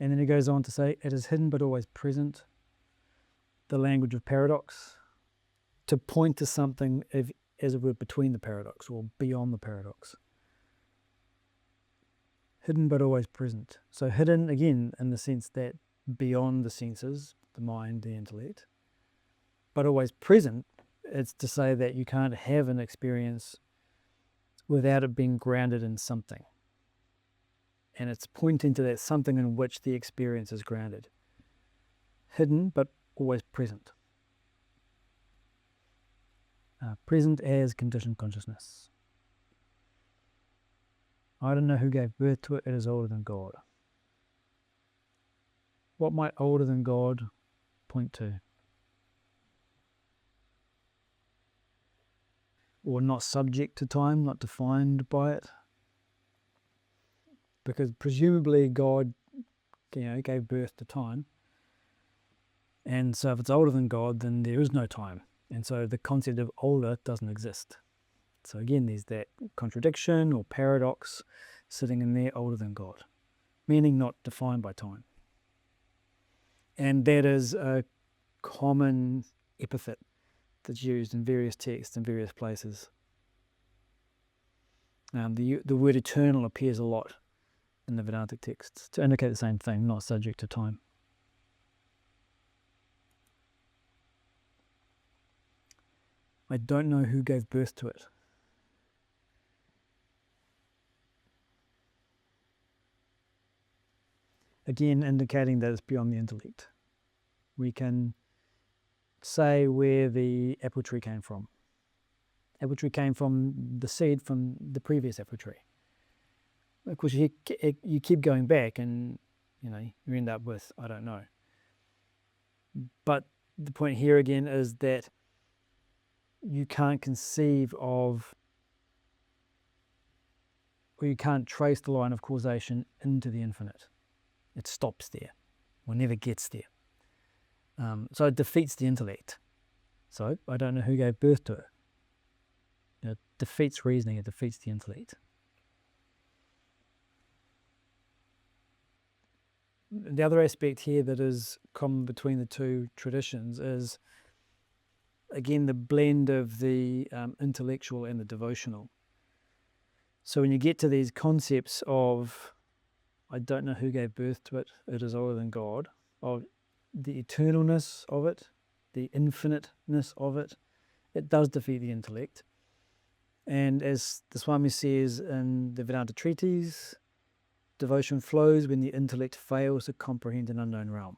And then he goes on to say, it is hidden but always present, the language of paradox, to point to something as it were between the paradox or beyond the paradox. Hidden but always present. So hidden, again, in the sense that beyond the senses, the mind, the intellect, but always present, it's to say that you can't have an experience without it being grounded in something. And it's pointing to that something in which the experience is grounded. Hidden, but always present. Present as conditioned consciousness. I don't know who gave birth to it, it is older than God. What might older than God point to? Or not subject to time, not defined by it? Because presumably God, gave birth to time. And so if it's older than God, then there is no time. And so the concept of older doesn't exist. So again, there's that contradiction or paradox sitting in there, older than God, meaning not defined by time. And that is a common epithet that's used in various texts in various places. The word eternal appears a lot in the Vedantic texts to indicate the same thing, not subject to time. I don't know who gave birth to it. Again, indicating that it's beyond the intellect. We can say where the apple tree came from. Apple tree came from the seed from the previous apple tree. Of course, you keep going back and, you end up with, I don't know. But the point here again is that you can't conceive of, or you can't trace the line of causation into the infinite. It stops there, or never gets there. So it defeats the intellect. So I don't know who gave birth to it. It defeats reasoning, it defeats the intellect. The other aspect here that is common between the two traditions is, again, the blend of the intellectual and the devotional. So when you get to these concepts of, I don't know who gave birth to it, it is older than God, of the eternalness of it, the infiniteness of it, it does defeat the intellect. And as the Swami says in the Vedanta treatise, devotion flows when the intellect fails to comprehend an unknown realm.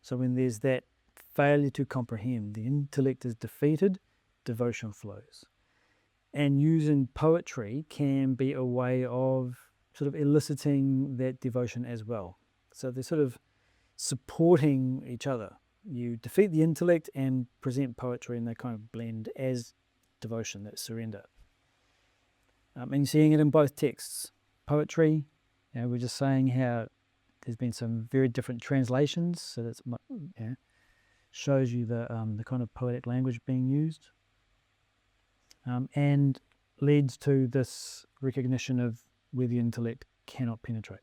So when there's that failure to comprehend, the intellect is defeated, devotion flows. And using poetry can be a way of sort of eliciting that devotion as well. So they're sort of supporting each other. You defeat the intellect and present poetry, and they kind of blend as devotion, that surrender. And you're seeing it in both texts. Poetry, we're just saying how there's been some very different translations, so that's shows you the kind of poetic language being used, and leads to this recognition of where the intellect cannot penetrate.